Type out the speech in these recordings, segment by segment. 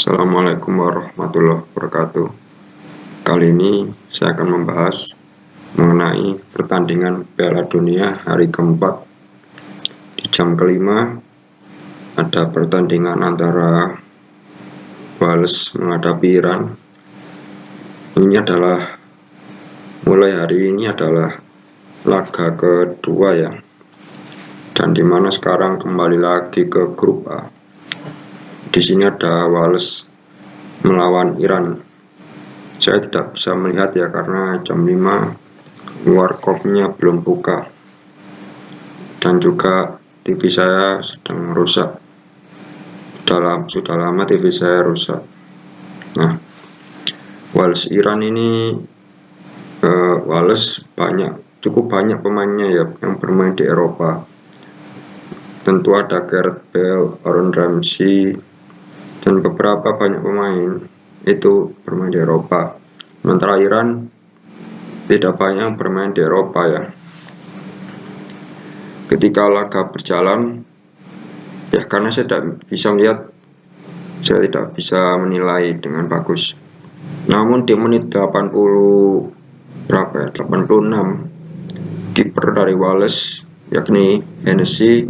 Assalamualaikum warahmatullahi wabarakatuh. Kali ini saya akan membahas mengenai pertandingan Piala Dunia hari keempat. Di jam kelima ada pertandingan antara Wales menghadapi Iran. Mulai hari ini adalah laga kedua ya. Dan dimana sekarang kembali lagi ke grup A. Di sini ada Wales melawan Iran. Saya tidak bisa melihat ya karena jam 5 warkopnya belum buka. Dan juga TV saya sedang rusak. Sudah lama TV saya rusak. Nah, Wales Iran ini Wales cukup banyak pemainnya ya yang bermain di Eropa. Tentu ada Gareth Bale, Aaron Ramsey, dan beberapa banyak pemain itu bermain di Eropa. Sementara Iran tidak banyak bermain di Eropa ya. Ketika laga berjalan ya, karena saya tidak bisa melihat, saya tidak bisa menilai dengan bagus. Namun di menit 86 kiper dari Wales yakni Hennessy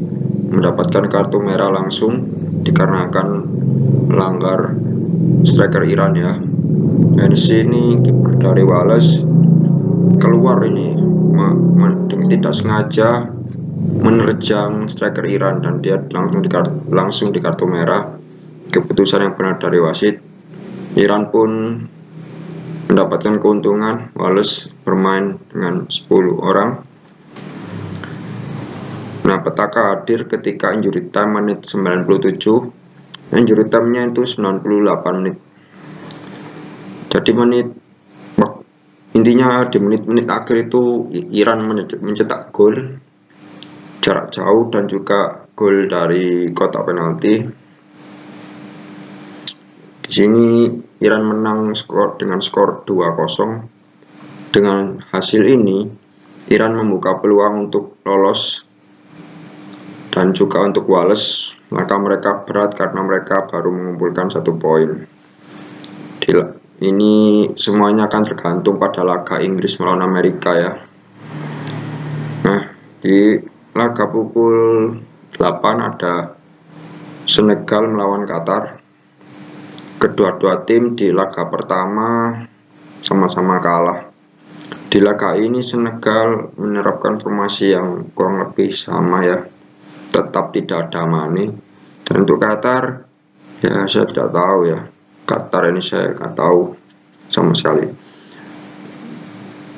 mendapatkan kartu merah langsung dikarenakan melanggar striker Iran ya. Hennessy ini kiper dari Wales keluar ini tidak sengaja menerjang striker Iran dan dia langsung di kartu merah. Keputusan yang benar dari wasit. Iran pun mendapatkan keuntungan. Wales bermain dengan 10 orang. Nah, petaka hadir ketika injury time menit 97. Injury time-nya itu 98 menit. Jadi intinya di menit-menit akhir itu Iran mencetak gol jarak jauh dan juga gol dari kotak penalti. Di sini Iran menang dengan skor 2-0. Dengan hasil ini Iran membuka peluang untuk lolos dan juga untuk Wales. Maka mereka berat karena mereka baru mengumpulkan 1 poin. Ini semuanya akan tergantung pada laga Inggris melawan Amerika ya. Nah, di laga pukul 8 ada Senegal melawan Qatar. Kedua-dua tim di laga pertama sama-sama kalah. Di laga ini Senegal menerapkan formasi yang kurang lebih sama ya. Tetap tidak ada Mane. Dan untuk Qatar ya saya tidak tahu ya. Qatar ini saya tidak tahu sama sekali.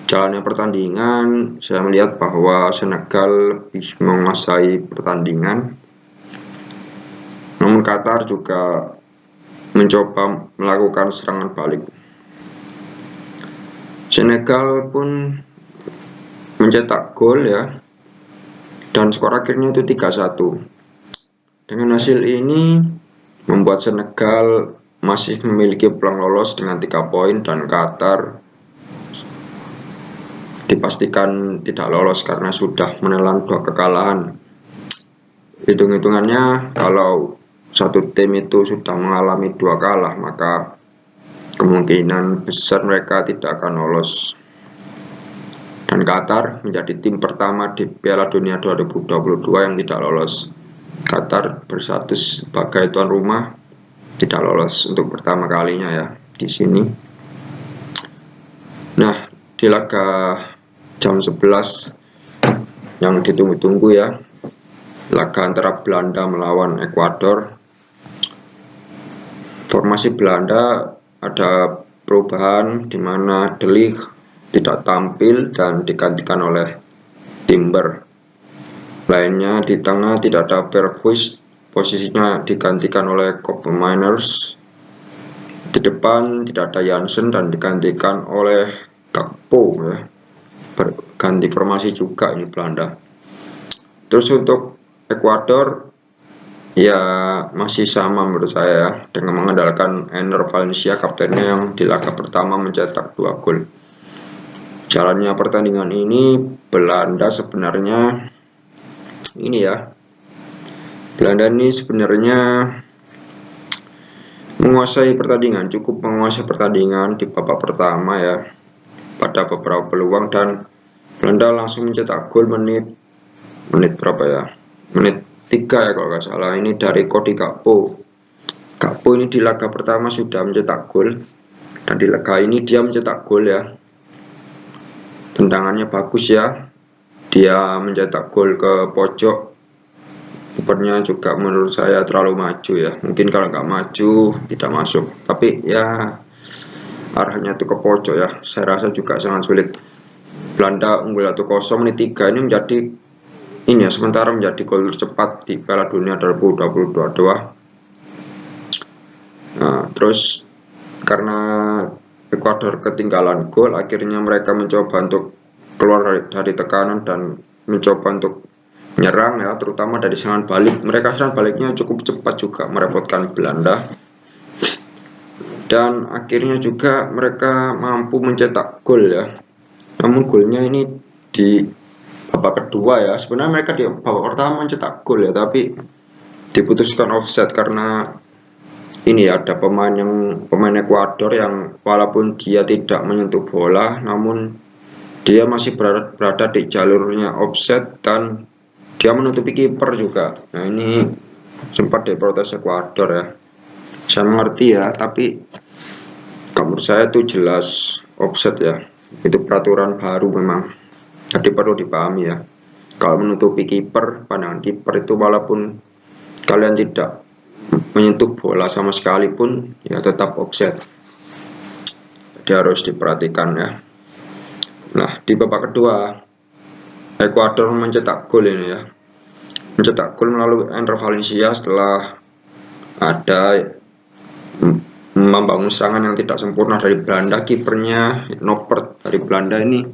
Jalannya pertandingan saya melihat bahwa Senegal lebih menguasai pertandingan. Namun Qatar juga mencoba melakukan serangan balik. Senegal pun mencetak gol ya, dan skor akhirnya itu 3-1. Dengan hasil ini membuat Senegal masih memiliki peluang lolos dengan 3 poin dan Qatar dipastikan tidak lolos karena sudah menelan 2 kekalahan. Hitung-hitungannya kalau satu tim itu sudah mengalami 2 kalah, maka kemungkinan besar mereka tidak akan lolos. Dan Qatar menjadi tim pertama di Piala Dunia 2022 yang tidak lolos. Qatar berstatus sebagai tuan rumah tidak lolos untuk pertama kalinya ya di sini. Nah, di laga jam 11 yang ditunggu-tunggu ya, laga antara Belanda melawan Ekuador. Formasi Belanda ada perubahan di mana De Ligt tidak tampil dan digantikan oleh Timber. Lainnya di tengah tidak ada Berghuis, posisinya digantikan oleh Koopmeiners. Di depan tidak ada Jansen dan digantikan oleh Gakpo ya. Berganti formasi juga ini Belanda. Terus untuk Ekuador ya masih sama menurut saya ya, dengan mengandalkan Enner Valencia kaptennya yang di laga pertama mencetak 2 gol. Jalannya pertandingan ini Belanda sebenarnya ini ya. Belanda ini sebenarnya menguasai pertandingan, cukup menguasai pertandingan di babak pertama ya, pada beberapa peluang, dan Belanda langsung mencetak gol menit berapa ya, menit 3 ya kalau nggak salah, ini dari Cody Gakpo. Gakpo ini di laga pertama sudah mencetak gol, dan di laga ini dia mencetak gol ya. Tendangannya bagus ya, dia mencetak gol ke pojok. Kipernya juga menurut saya terlalu maju ya, mungkin kalau nggak maju tidak masuk, tapi ya arahnya itu ke pojok ya, saya rasa juga sangat sulit. Belanda unggul 1-0 menit 3 ini menjadi ini ya, sementara menjadi gol tercepat di Piala Dunia 2022. Nah, terus karena Ekuador ketinggalan gol, akhirnya mereka mencoba untuk keluar dari tekanan dan mencoba untuk menyerang ya, terutama dari serangan balik. Mereka serangan baliknya cukup cepat juga, merepotkan Belanda, dan akhirnya juga mereka mampu mencetak gol ya. Namun golnya ini di babak kedua ya, sebenarnya mereka di babak pertama mencetak gol ya, tapi diputuskan offset karena ini ya, ada pemain Ekuador yang walaupun dia tidak menyentuh bola, namun dia masih berada di jalurnya offset dan dia menutupi kiper juga. Nah, ini sempat diprotes Ekuador ya. Saya mengerti ya, tapi menurut saya itu jelas offset ya. Itu peraturan baru memang. Jadi perlu dipahami ya. Kalau menutupi kiper, pandangan kiper itu walaupun kalian tidak menyentuh bola sama sekali pun ya tetap offset. Jadi harus diperhatikan ya. Nah, di babak kedua Ekuador mencetak gol ini ya. Mencetak gol melalui Enner Valencia setelah ada membangun serangan yang tidak sempurna dari Belanda. Kipernya Noppert dari Belanda ini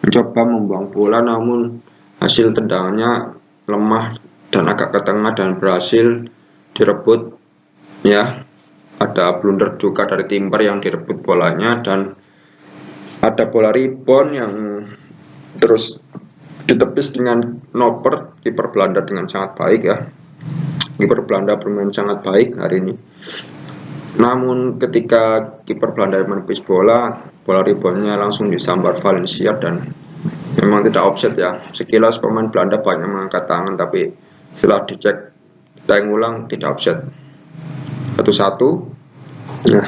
mencoba membuang bola, namun hasil tendangannya lemah dan agak ke tengah dan berhasil direbut ya. Ada blunder juga dari Timber yang direbut bolanya, dan ada bola rebound yang terus ditepis dengan Noppert, kiper Belanda dengan sangat baik ya. Kiper Belanda bermain sangat baik hari ini. Namun ketika kiper Belanda menepis bola reboundnya langsung disambar Valencia dan memang tidak offset ya. Sekilas pemain Belanda banyak mengangkat tangan, tapi setelah dicek kita ulang tidak offset. 1-1. Nah,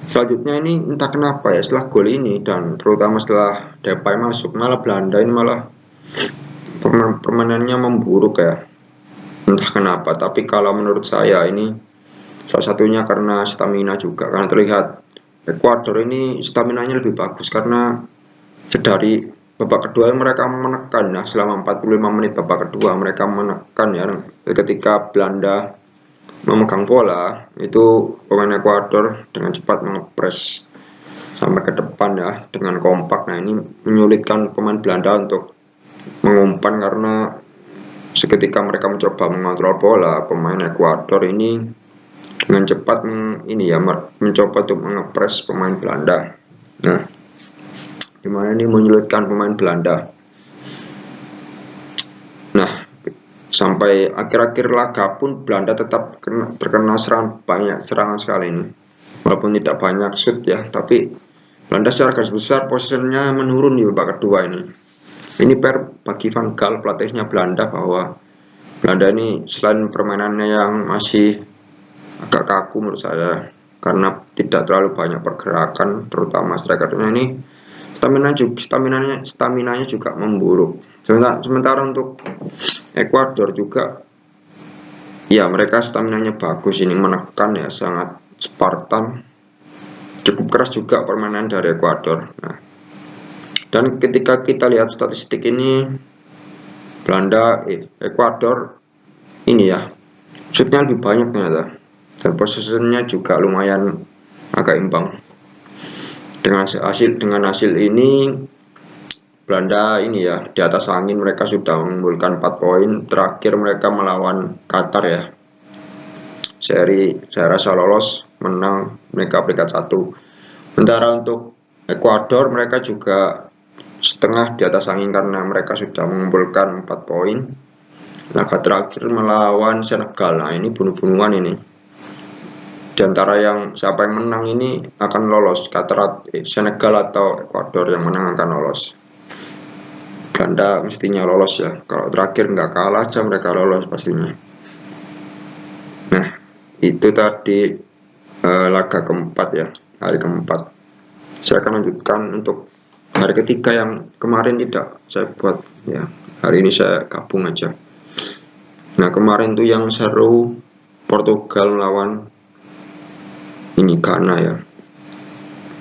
selanjutnya ini entah kenapa ya, setelah gol ini dan terutama setelah Depay masuk, malah Belanda ini malah permainannya memburuk ya. Entah kenapa, tapi kalau menurut saya ini salah satunya karena stamina juga, karena terlihat Ekuador ini staminanya lebih bagus karena dari babak kedua mereka menekan ya, selama 45 menit babak kedua mereka menekan ya, ketika Belanda memegang bola itu pemain Ekuador dengan cepat mengepres sampai ke depan ya dengan kompak. Nah, ini menyulitkan pemain Belanda untuk mengumpan karena seketika mereka mencoba mengontrol bola, pemain Ekuador ini dengan cepat ini ya mencoba untuk mengepres pemain Belanda. Nah, dimana ini menyulitkan pemain Belanda. Nah, sampai akhir-akhir laga pun Belanda tetap terkena banyak serangan sekali ini. Walaupun tidak banyak shoot ya, tapi Belanda secara garis besar posisinya menurun di babak kedua ini. Ini bagi Van Gaal, pelatihnya Belanda, bahwa Belanda ini selain permainannya yang masih agak kaku menurut saya karena tidak terlalu banyak pergerakan, terutama strikernya ini staminanya juga memburuk. Sementara untuk Ekuador juga ya, mereka staminanya bagus ini, menekan ya, sangat Spartan, cukup keras juga permainan dari Ekuador. Nah, dan ketika kita lihat statistik ini Ekuador ini ya shootnya lebih banyak ternyata, dan posisinya juga lumayan agak imbang. Dengan hasil ini Belanda ini ya di atas angin, mereka sudah mengumpulkan 4 poin. Terakhir mereka melawan Qatar ya, saya rasa lolos, menang, mereka peringkat 1. Sementara untuk Ekuador, mereka juga setengah di atas angin karena mereka sudah mengumpulkan 4 poin. Laga terakhir melawan Senegal, nah ini bunuh-bunuhan ini. Di antara yang siapa yang menang ini akan lolos, Senegal atau Ekuador yang menang akan lolos. Belanda mestinya lolos ya. Kalau terakhir nggak kalah aja mereka lolos pastinya. Nah, itu tadi laga keempat ya, hari keempat. Saya akan lanjutkan untuk hari ketiga yang kemarin tidak saya buat ya. Hari ini saya gabung aja. Nah, kemarin tuh yang seru Portugal melawan ini Ghana ya.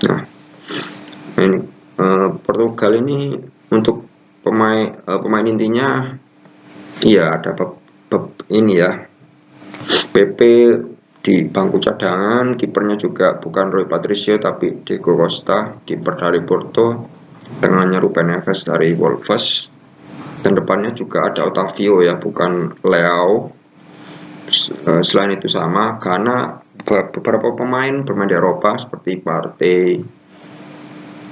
Nah, ini Portugal ini untuk pemain intinya iya ada ini ya, PP di bangku cadangan, kipernya juga bukan Rui Patricio tapi Diego Costa, kiper dari Porto, tengahnya Ruben Neves dari Wolves, dan depannya juga ada Otavio ya, bukan Leao. Selain itu sama, karena beberapa pemain bermain di Eropa seperti Partey,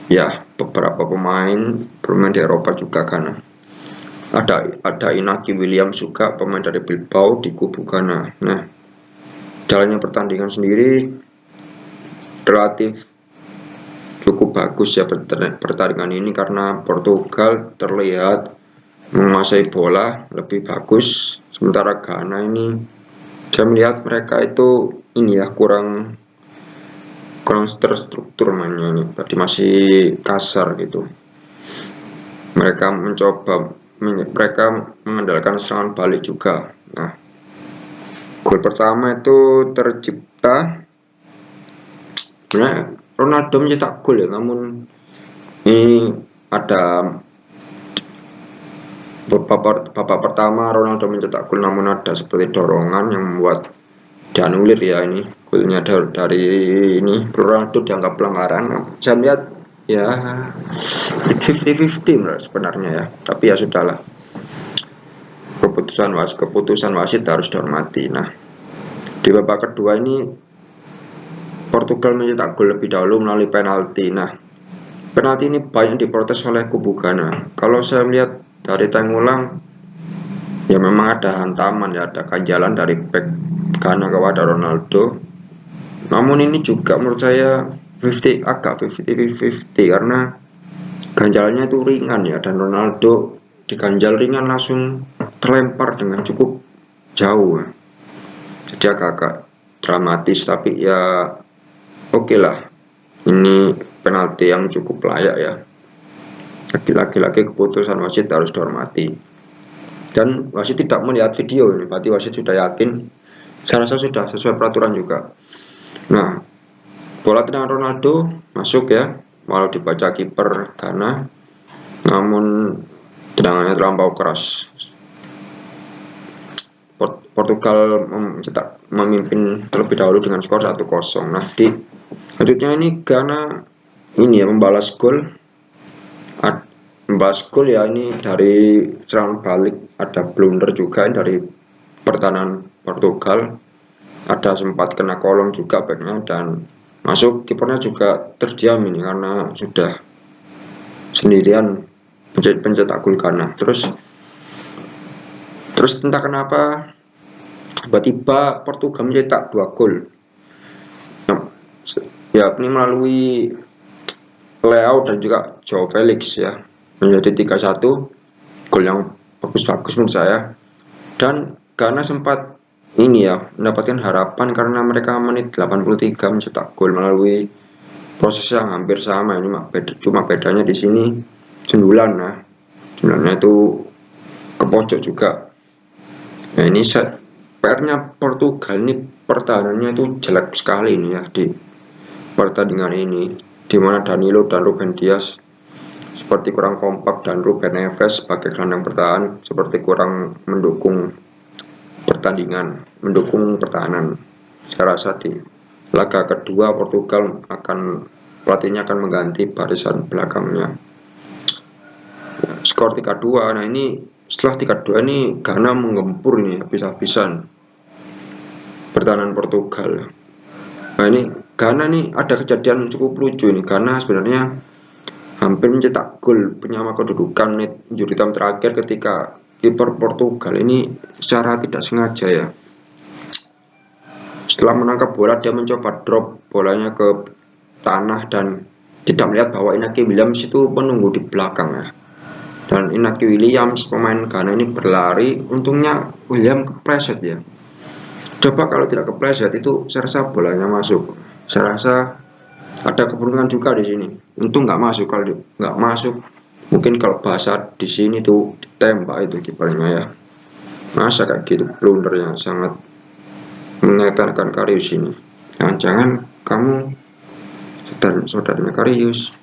ya beberapa pemain bermain di Eropa juga Ghana. Ada Inaki Williams juga pemain dari Bilbao di kubu Ghana. Nah, jalannya pertandingan sendiri relatif cukup bagus ya pertandingan ini karena Portugal terlihat menguasai bola lebih bagus, sementara Ghana ini saya melihat mereka itu ini ya kurang terstruktur mainnya ini, tadi masih kasar gitu. Mereka mengandalkan serangan balik juga. Nah, gol pertama itu tercipta sebenarnya Ronaldo mencetak gol ya, namun ini ada babak pertama Ronaldo mencetak gol namun ada seperti dorongan yang membuat dianulir ya, ini golnya dari ini Ronaldo dianggap pelanggaran. Saya melihat ya 50-50 sebenarnya ya, tapi ya sudahlah, keputusan wasit harus dihormati. Nah, di babak kedua ini Portugal mencetak gol lebih dahulu melalui penalti. Nah, penalti ini banyak diprotes oleh kubu Ghana. Kalau saya melihat dari tayang ulang, ya memang ada hantaman ya, ada ganjalan dari back Ghana kepada Ronaldo. Namun ini juga menurut saya agak 50-50 karena ganjalannya itu ringan ya, dan Ronaldo diganjal ringan langsung terlempar dengan cukup jauh. Jadi agak-agak dramatis, tapi ya oke lah. Ini penalti yang cukup layak ya. Lagi-lagi keputusan wasit harus dihormati. Dan wasit tidak melihat video ini, berarti wasit sudah yakin. Saya rasa sudah sesuai peraturan juga. Nah, bola tendangan Ronaldo masuk ya, walau dibaca kiper Ghana, namun tendangannya terlampau keras. Portugal memimpin terlebih dahulu dengan skor 1-0. Nah, di selanjutnya ini Ghana ini ya membalas gol ya, ini dari serangan balik ada blunder juga dari pertahanan Portugal, ada sempat kena kolong juga backnya, dan masuk kipernya juga terdiam ini karena sudah sendirian pencetak gol Ghana. Terus entah kenapa tiba-tiba Portugal mencetak 2 gol. Nah, yakni melalui Leao dan juga Joao Felix ya, menjadi 3-1, gol yang bagus-bagus menurut saya. Dan Ghana sempat ini ya mendapatkan harapan karena mereka menit 83 mencetak gol melalui proses yang hampir sama. Ini cuma bedanya di sini sundulan. Nah, sundulannya itu ke pojok juga. Nah, ini PR-nya Portugal ini pertahanannya itu jelek sekali ini ya di pertandingan ini, di mana Danilo dan Ruben Dias seperti kurang kompak dan Ruben Neves sebagai gelandang bertahan seperti kurang mendukung pertahanan. Saya rasa di laga kedua pelatihnya akan mengganti barisan belakangnya. Skor 3-2. Nah, ini setelah 3-2 ini Ghana menggempur ini habis-habisan pertahanan Portugal. Nah, ini Ghana nih ada kejadian cukup lucu ini. Ghana sebenarnya hampir mencetak gol penyama kedudukan menit injury time terakhir ketika kiper Portugal ini secara tidak sengaja ya Setelah menangkap bola, dia mencoba drop bolanya ke tanah dan tidak melihat bahwa Inaki Williams itu menunggu di belakang ya. Dan Inaki Williams pemain Ghana ini berlari, untungnya William kepleset ya. Coba kalau tidak kepleset itu saya rasa bolanya masuk. Saya rasa ada keberuntungan juga di sini. Untung nggak masuk, kalau nggak masuk mungkin kalau bahasa di sini tuh tembak itu kipernya ya. Masa kayak gitu blundernya sangat menyatakan Karius ini. Jangan-jangan kamu saudaranya Karius.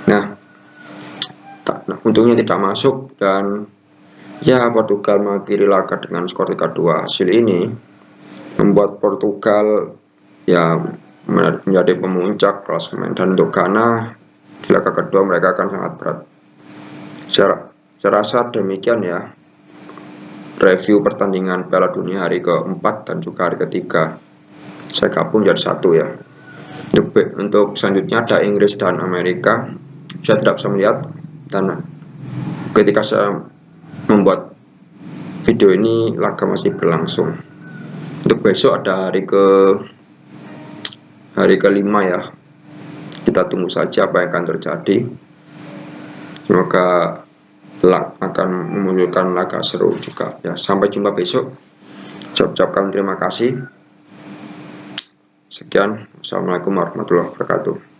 Nah, untungnya tidak masuk dan ya Portugal mengakhiri laga dengan skor 3-2. Hasil ini membuat Portugal ya menjadi pemuncak klasemen, dan untuk Ghana di laga kedua mereka akan sangat berat. Saya rasa demikian ya review pertandingan Piala Dunia hari keempat dan juga hari ketiga. Saya gabung jadi satu ya. Untuk selanjutnya ada Inggris dan Amerika. Saya tidak bisa melihat dan ketika saya membuat video ini laga masih berlangsung. Untuk besok ada hari kelima ya. Kita tunggu saja apa yang akan terjadi. Semoga akan memunculkan laga seru juga ya. Sampai jumpa besok. Saya ucapkan terima kasih. Sekian. Assalamualaikum warahmatullahi wabarakatuh.